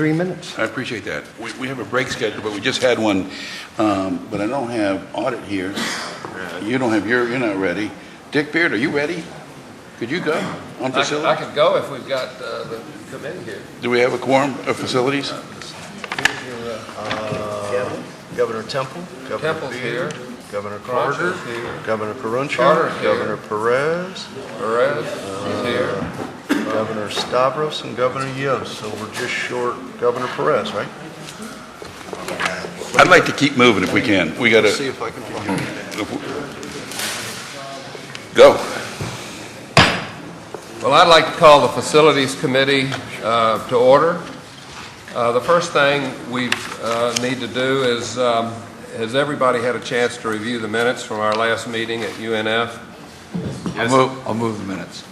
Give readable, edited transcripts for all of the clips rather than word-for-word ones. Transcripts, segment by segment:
3 minutes. I appreciate that. We have a break scheduled, but we just had one, but I don't have audit here. You don't have you're not ready. Dick Beard, are you ready? Could you go on facilities? I could go if we've got the committee here. Do we have a quorum of facilities? Governor Temple, Governor Temple's Beard, here. Governor Carter, Cruncher's here. Governor Caruncha, Carter's here. Governor Perez, Perez is here. Governor Stavros, and Governor Yost. So we're just short Governor Perez, right? I'd like to keep moving if we can. We got Let's see to if I can find it. go. Well, I'd like to call the Facilities Committee to order. The first thing we need to do is, has everybody had a chance to review the minutes from our last meeting at UNF? Yes. I'll move the minutes.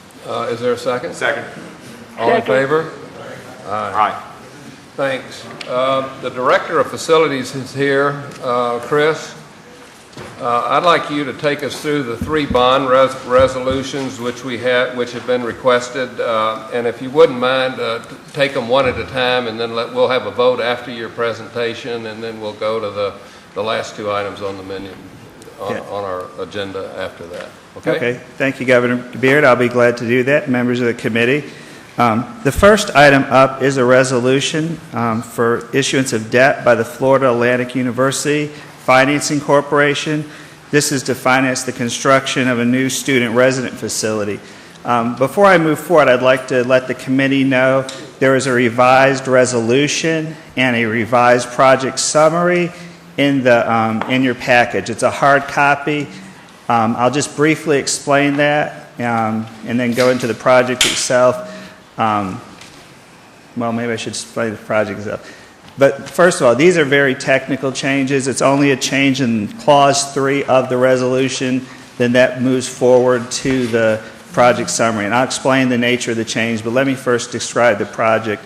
Is there a second? Second. All in favor? Aye. Thanks. The Director of Facilities is here, Chris. I'd like you to take us through the 3 bond resolutions which have been requested, and if you wouldn't mind, take them one at a time, and then we'll have a vote after your presentation, and then we'll go to the last 2 items on the menu on our agenda after that. Okay. Thank you, Governor Beard. I'll be glad to do that. Members of the committee. The first item up is a resolution for issuance of debt by the Florida Atlantic University Financing Corporation. This is to finance the construction of a new student resident facility. Before I move forward, I'd like to let the committee know there is a revised resolution and a revised project summary in your package. It's a hard copy. I'll just briefly explain that and then go into the project itself. Well, maybe I should explain the project itself. But first of all, these are very technical changes. It's only a change in Clause 3 of the resolution. Then that moves forward to the project summary. And I'll explain the nature of the change, but let me first describe the project.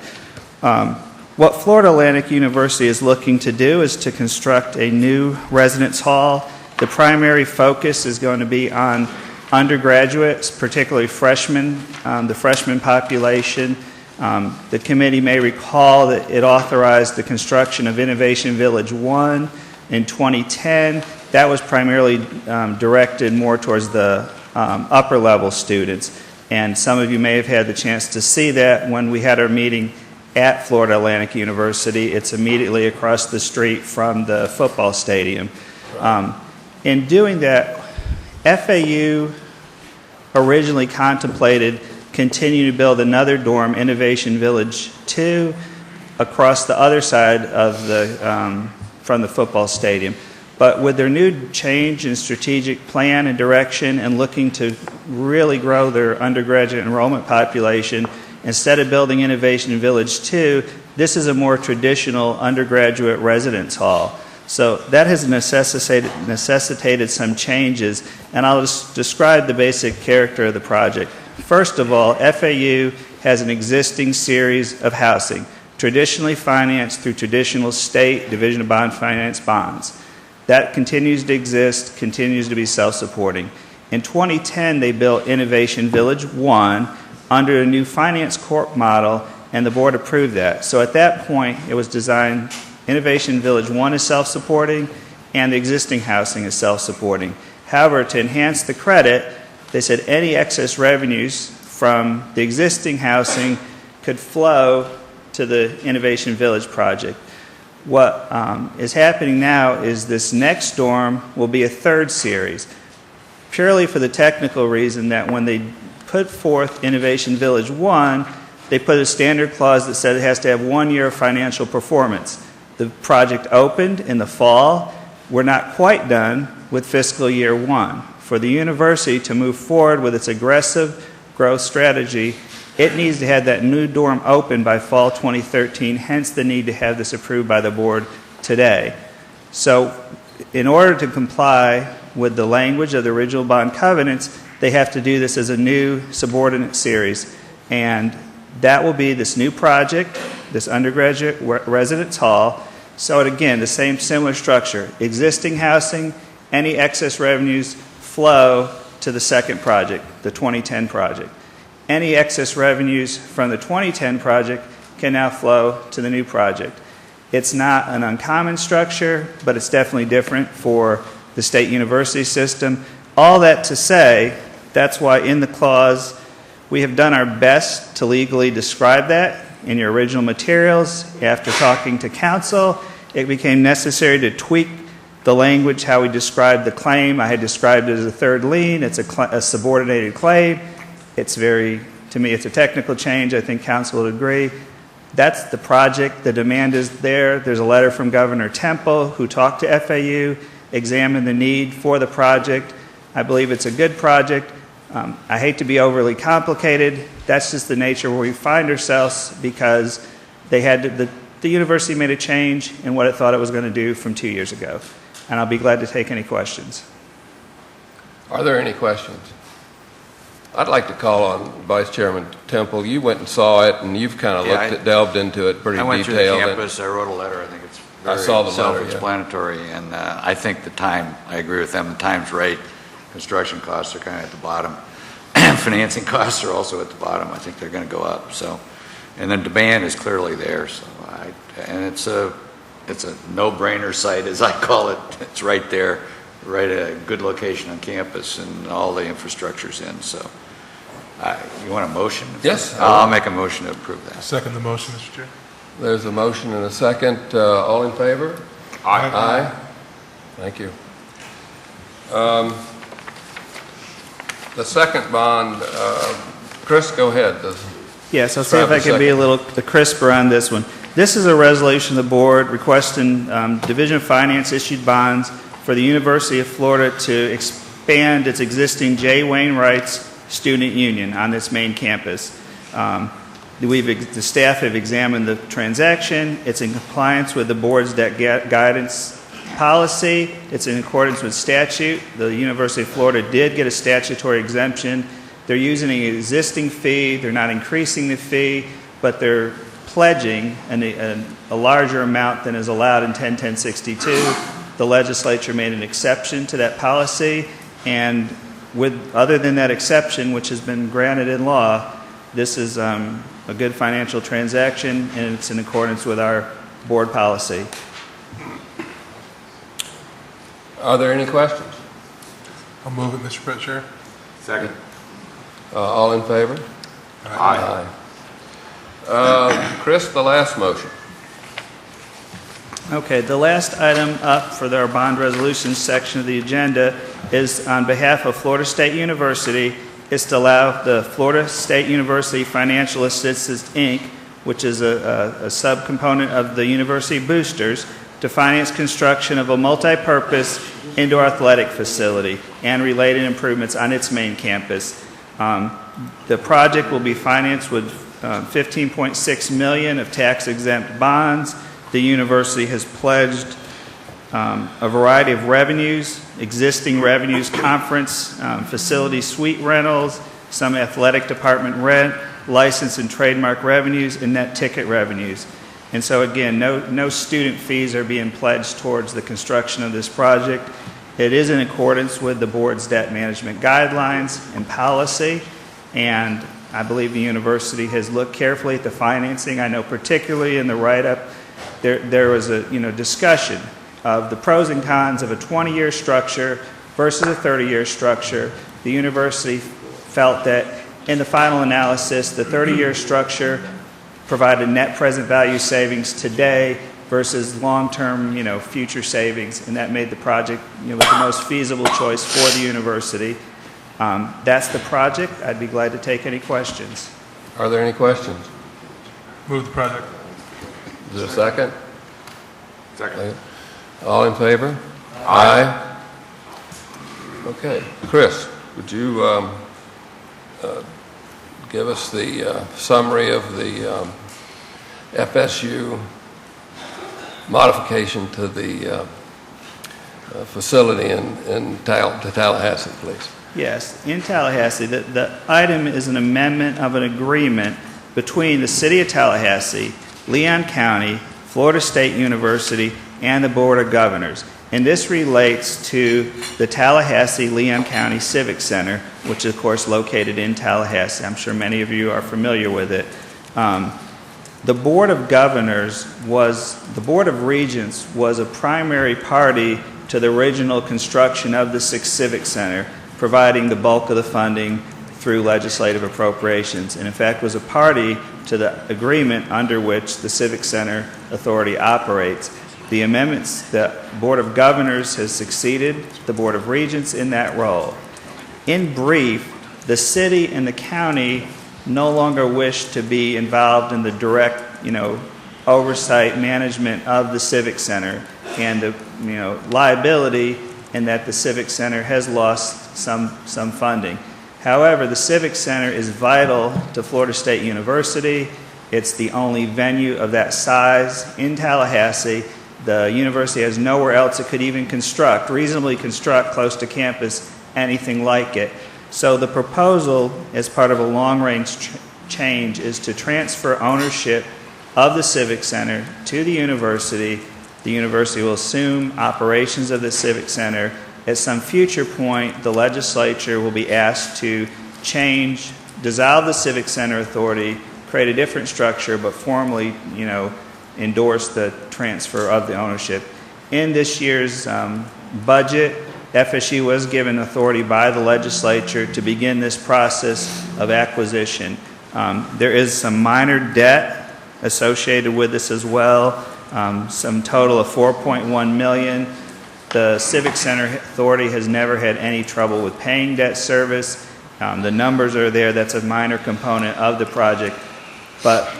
What Florida Atlantic University is looking to do is to construct a new residence hall. The primary focus is going to be on undergraduates, particularly freshmen, the freshman population. The committee may recall that it authorized the construction of Innovation Village 1 in 2010. That was primarily directed more towards the upper level students. And some of you may have had the chance to see that when we had our meeting at Florida Atlantic University. It's immediately across the street from the football stadium. In doing that, FAU originally contemplated continue to build another dorm, Innovation Village 2, across the other side of from the football stadium. But with their new change in strategic plan and direction and looking to really grow their undergraduate enrollment population, instead of building Innovation Village 2, this is a more traditional undergraduate residence hall. So that has necessitated some changes, and I'll just describe the basic character of the project. First of all, FAU has an existing series of housing, traditionally financed through traditional state Division of Bond Finance bonds. That continues to exist, continues to be self-supporting. In 2010, they built Innovation Village 1 under a new finance corp model, and the board approved that. So at that point, it was designed, Innovation Village 1 is self-supporting, and the existing housing is self-supporting. However, to enhance the credit, they said any excess revenues from the existing housing could flow to the Innovation Village project. What is happening now is this next dorm will be a 3rd series, purely for the technical reason that when they put forth Innovation Village 1, they put a standard clause that said it has to have 1 year of financial performance. The project opened in the fall. We're not quite done with fiscal year 1. For the university to move forward with its aggressive growth strategy, it needs to have that new dorm open by fall 2013, hence the need to have this approved by the board today. So in order to comply with the language of the original bond covenants, they have to do this as a new subordinate series. And that will be this new project, this undergraduate residence hall. So again, the same similar structure. Existing housing, any excess revenues flow to the second project, the 2010 project. Any excess revenues from the 2010 project can now flow to the new project. It's not an uncommon structure, but it's definitely different for the state university system. All that to say, that's why in the clause, we have done our best to legally describe that in your original materials. After talking to counsel, it became necessary to tweak the language, how we described the claim. I had described it as a third lien. It's a subordinated claim. To me, it's a technical change. I think counsel would agree. That's the project. The demand is there. There's a letter from Governor Temple, who talked to FAU, examined the need for the project. I believe it's a good project. I hate to be overly complicated. That's just the nature where we find ourselves, because the university made a change in what it thought it was going to do from 2 years ago. And I'll be glad to take any questions. Are there any questions? I'd like to call on Vice Chairman Temple. You went and saw it, and you've kind of delved into it pretty detailed. I went through the campus, I wrote a letter, I think it's I very saw the letter, self-explanatory, and I think I agree with them, the time's right. Construction costs are kind of at the bottom. Financing costs are also at the bottom. I think they're going to go up. So, and then demand is clearly there. So, and it's a no-brainer site, as I call it. It's right there, right at a good location on campus, and all the infrastructure's in. So, you want a motion? Yes. I'll make a motion to approve that. Second the motion, Mr. Chair. There's a motion and a second. All in favor? Aye. Aye. Thank you. The second bond, Chris, go ahead. Yes, I'll see if I can be a little crisper on this one. This is a resolution of the board requesting Division of Finance issued bonds for the University of Florida to expand its existing J. Wainwright's Student Union on this main campus. The staff have examined the transaction. It's in compliance with the board's debt guidance policy. It's in accordance with statute. The University of Florida did get a statutory exemption. They're using an existing fee. They're not increasing the fee, but they're pledging a larger amount than is allowed in 101062. The legislature made an exception to that policy, and other than that exception, which has been granted in law, this is a good financial transaction, and it's in accordance with our board policy. Are there any questions? I'll move it, Mr. Chair. Second. All in favor? Aye. Chris, the last motion. Okay, the last item up for our bond resolution section of the agenda is on behalf of Florida State University, is to allow the Florida State University Financial Assistance, Inc., which is a subcomponent of the university boosters, to finance construction of a multi-purpose indoor athletic facility and related improvements on its main campus. The project will be financed with $15.6 million of tax-exempt bonds. The university has pledged a variety of revenues, existing revenues, conference, facility suite rentals, some athletic department rent, license and trademark revenues, and net ticket revenues. And so again, no student fees are being pledged towards the construction of this project. It is in accordance with the board's debt management guidelines and policy, and I believe the university has looked carefully at the financing. I know particularly in the write-up, there was a discussion of the pros and cons of a 20-year structure versus a 30-year structure. The university felt that in the final analysis, the 30-year structure provided net present value savings today versus long-term, future savings, and that made the project, the most feasible choice for the university. That's the project. I'd be glad to take any questions. Are there any questions? Move the project. Is there a second? Second. All in favor? Aye. Okay. Chris, would you give us the summary of the FSU modification to the facility in Tallahassee, please? Yes, in Tallahassee, the item is an amendment of an agreement between the City of Tallahassee, Leon County, Florida State University, and the Board of Governors. And this relates to the Tallahassee-Leon County Civic Center, which is, of course, located in Tallahassee. I'm sure many of you are familiar with it. the Board of Regents was a primary party to the original construction of the Sixth Civic Center, providing the bulk of the funding through legislative appropriations, and in fact was a party to the agreement under which the Civic Center Authority operates. The amendments, the Board of Governors has succeeded the Board of Regents in that role. In brief, the city and the county no longer wish to be involved in the direct, oversight management of the Civic Center and the, liability in that the Civic Center has lost some funding. However, the Civic Center is vital to Florida State University. It's the only venue of that size in Tallahassee. The university has nowhere else it could even reasonably construct close to campus, anything like it. So the proposal, as part of a long-range change, is to transfer ownership of the Civic Center to the university. The university will assume operations of the Civic Center. At some future point, the legislature will be asked to dissolve the Civic Center Authority, create a different structure, but formally, endorse the transfer of the ownership. In this year's budget, FSU was given authority by the legislature to begin this process of acquisition. There is some minor debt associated with this as well, some total of $4.1 million. The Civic Center Authority has never had any trouble with paying debt service. The numbers are there. That's a minor component of the project. But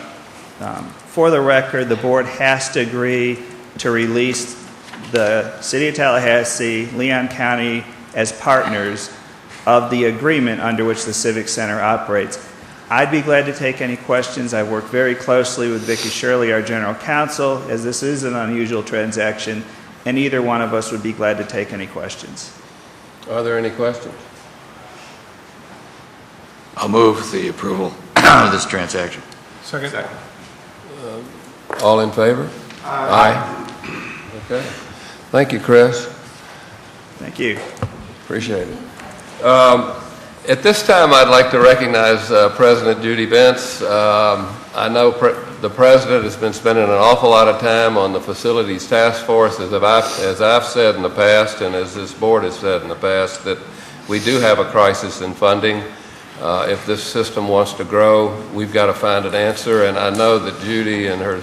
for the record, the board has to agree to release the City of Tallahassee, Leon County as partners of the agreement under which the Civic Center operates. I'd be glad to take any questions. I've worked very closely with Vicki Shirley, our general counsel, as this is an unusual transaction, and either one of us would be glad to take any questions. Are there any questions? I'll move the approval of this transaction. Second. All in favor? Aye. Okay. Thank you, Chris. Thank you. Appreciate it. At this time, I'd like to recognize President Judy Bentz. I know the President has been spending an awful lot of time on the Facilities Task Force, as I've said in the past, and as this board has said in the past, that we do have a crisis in funding. If this system wants to grow, we've got to find an answer, and I know that Judy and her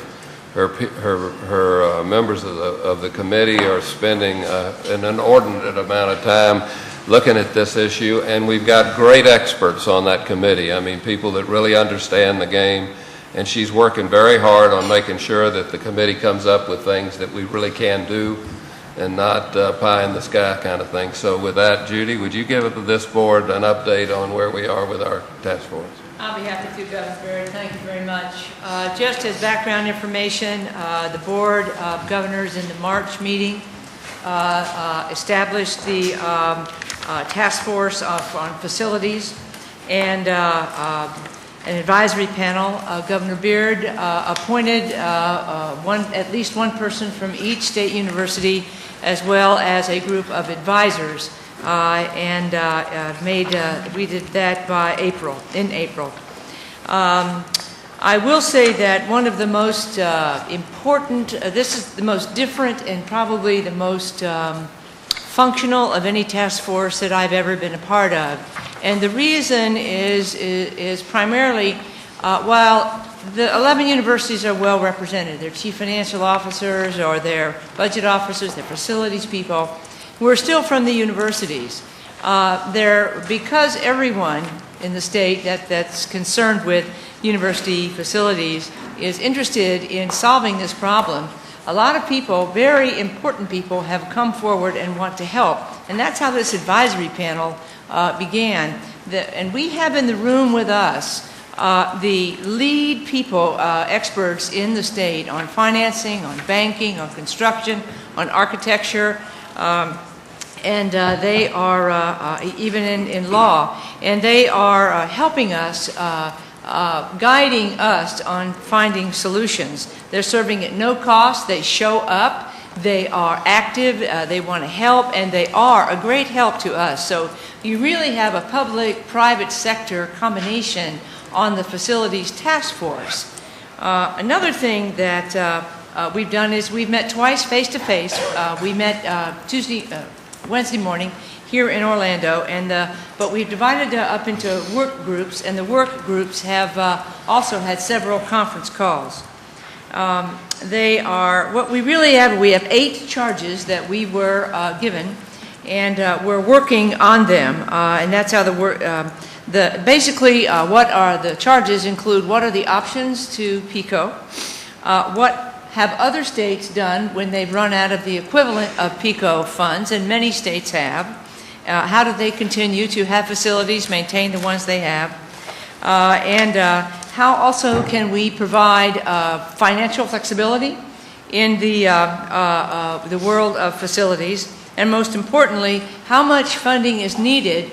members of the committee are spending an inordinate amount of time looking at this issue, and we've got great experts on that committee. I mean, people that really understand the game, and she's working very hard on making sure that the committee comes up with things that we really can do and not pie in the sky kind of thing. So with that, Judy, would you give this board an update on where we are with our task force? I'll be happy to, Governor Barrett. Thank you very much. Just as background information, the Board of Governors in the March meeting established the task force on facilities and an advisory panel. Governor Beard appointed at least one person from each state university, as well as a group of advisors. We did that in April. I will say that one of the most important, this is the most different and probably the most functional of any task force that I've ever been a part of. And the reason is primarily, while the 11 universities are well represented, their chief financial officers or their budget officers, their facilities people, we're still from the universities. Because everyone in the state that's concerned with university facilities is interested in solving this problem, a lot of people, very important people, have come forward and want to help. And that's how this advisory panel began. And we have in the room with us the lead people, experts in the state on financing, on banking, on construction, on architecture, and they are even in law, and they are helping us, guiding us on finding solutions. They're serving at no cost. They show up. They are active. They want to help, and they are a great help to us. So you really have a public-private sector combination on the facilities task force. Another thing that we've done is we've met twice face-to-face. We met Wednesday morning here in Orlando, but we've divided up into work groups, and the work groups have also had several conference calls. They are, what we really have, we have 8 charges that we were given, and we're working on them, and that's how the work, basically what are the charges include what are the options to PICO, what have other states done when they've run out of the equivalent of PICO funds, and many states have, how do they continue to have facilities, maintain the ones they have, and how also can we provide financial flexibility in the world of facilities, and most importantly, how much funding is needed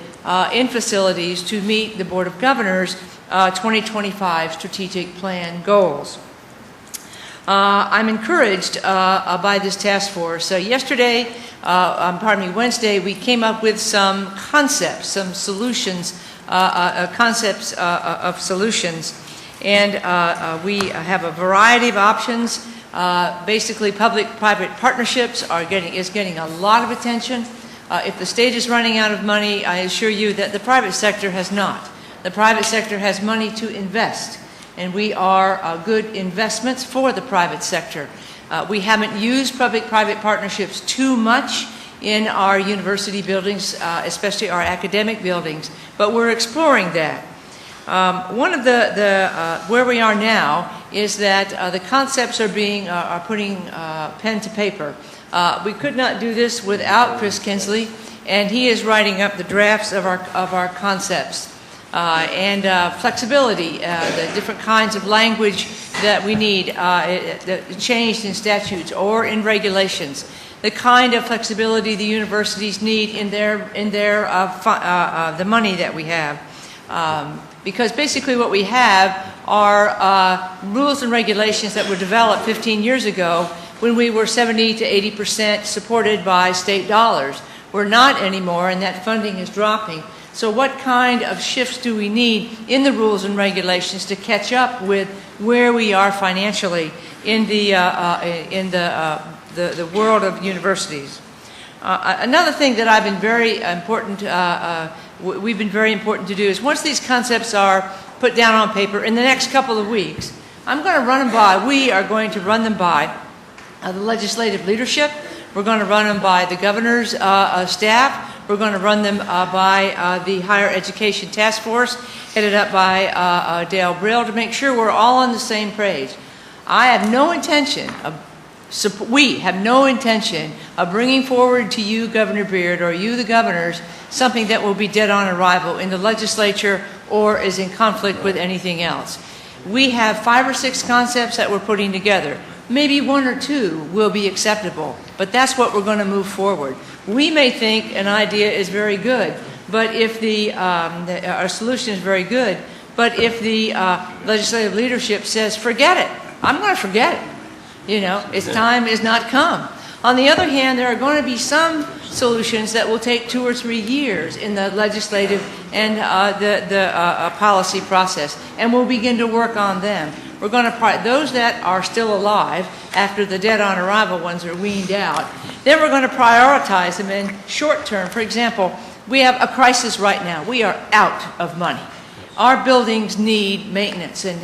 in facilities to meet the Board of Governors 2025 strategic plan goals. I'm encouraged by this task force. Wednesday, we came up with some concepts, some solutions, concepts of solutions, and we have a variety of options. Basically, public-private partnerships is getting a lot of attention. If the state is running out of money, I assure you that the private sector has not. The private sector has money to invest, and we are good investments for the private sector. We haven't used public-private partnerships too much in our university buildings, especially our academic buildings, but we're exploring that. One of where we are now is that the concepts are putting pen to paper. We could not do this without Chris Kinsley, and he is writing up the drafts of our concepts. And flexibility, the different kinds of language that we need changed in statutes or in regulations, the kind of flexibility the universities need in the money that we have. Because basically what we have are rules and regulations that were developed 15 years ago when we were 70 to 80% supported by state dollars. We're not anymore, and that funding is dropping. So what kind of shifts do we need in the rules and regulations to catch up with where we are financially in the world of universities? Another thing that I've been very important, we've been very important to do is once these concepts are put down on paper in the next couple of weeks, I'm going to run them by, we are going to run them by the legislative leadership, we're going to run them by the governor's staff, we're going to run them by the Higher Education Task Force, headed up by Dale Brill, to make sure we're all on the same page. I have no intention of, we have no intention of bringing forward to you, Governor Beard, or you, the governors, something that will be dead on arrival in the legislature or is in conflict with anything else. We have 5 or 6 concepts that we're putting together. Maybe 1 or 2 will be acceptable, but that's what we're going to move forward. We may think an idea is very good, but if our solution is very good, but if the legislative leadership says, forget it, I'm going to forget it. You know, its time is not come. On the other hand, there are going to be some solutions that will take 2 or 3 years in the legislative and the policy process, and we'll begin to work on them. We're going to those that are still alive after the dead on arrival ones are weaned out. Then we're going to prioritize them in short term. For example, we have a crisis right now. We are out of money. Our buildings need maintenance, and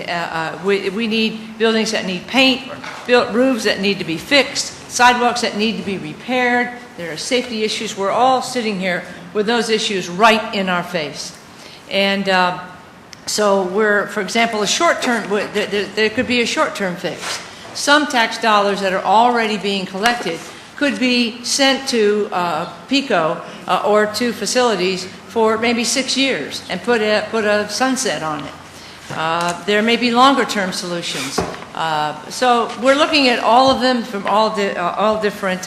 we need buildings that need paint, roofs that need to be fixed, sidewalks that need to be repaired. There are safety issues. We're all sitting here with those issues right in our face. And so we're, for example, a short-term, there could be a short-term fix. Some tax dollars that are already being collected could be sent to PICO or to facilities for maybe 6 years and put a sunset on it. There may be longer-term solutions. So we're looking at all of them from all different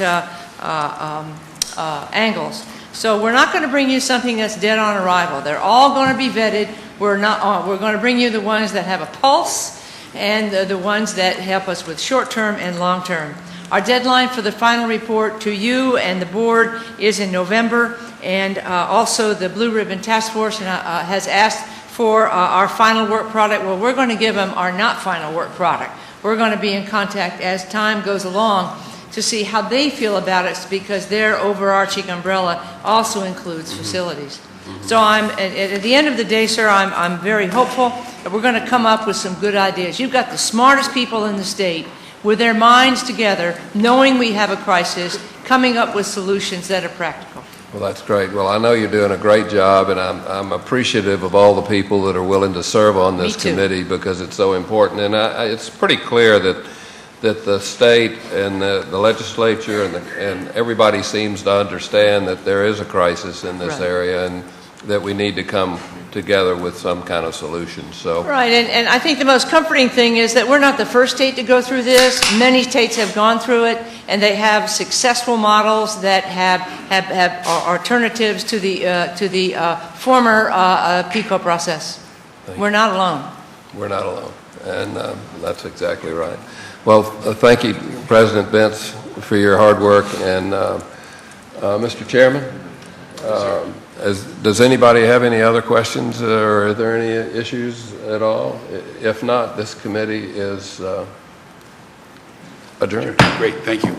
angles. So we're not going to bring you something that's dead on arrival. They're all going to be vetted. We're going to bring you the ones that have a pulse and the ones that help us with short-term and long-term. Our deadline for the final report to you and the board is in November, and also the Blue Ribbon Task Force has asked for our final work product, well, we're going to give them our not final work product. We're going to be in contact as time goes along to see how they feel about it, because their overarching umbrella also includes facilities. So at the end of the day, sir, I'm very hopeful that we're going to come up with some good ideas. You've got the smartest people in the state with their minds together, knowing we have a crisis, coming up with solutions that are practical. Well, that's great. Well, I know you're doing a great job, and I'm appreciative of all the people that are willing to serve on this Me too. committee, because it's so important. And it's pretty clear that the state and the legislature and everybody seems to understand that there is a crisis in this Right. area, and that we need to come together with some kind of solution. So, Right, and I think the most comforting thing is that we're not the first state to go through this. Many states have gone through it, and they have successful models that have alternatives to the former PICO process. We're not alone. we're not alone, and that's exactly right. Well, thank you, President Bentz, for your hard work, and Mr. Chairman, does anybody have any other questions, or are there any issues at all? If not, this committee is adjourned. Great, thank you.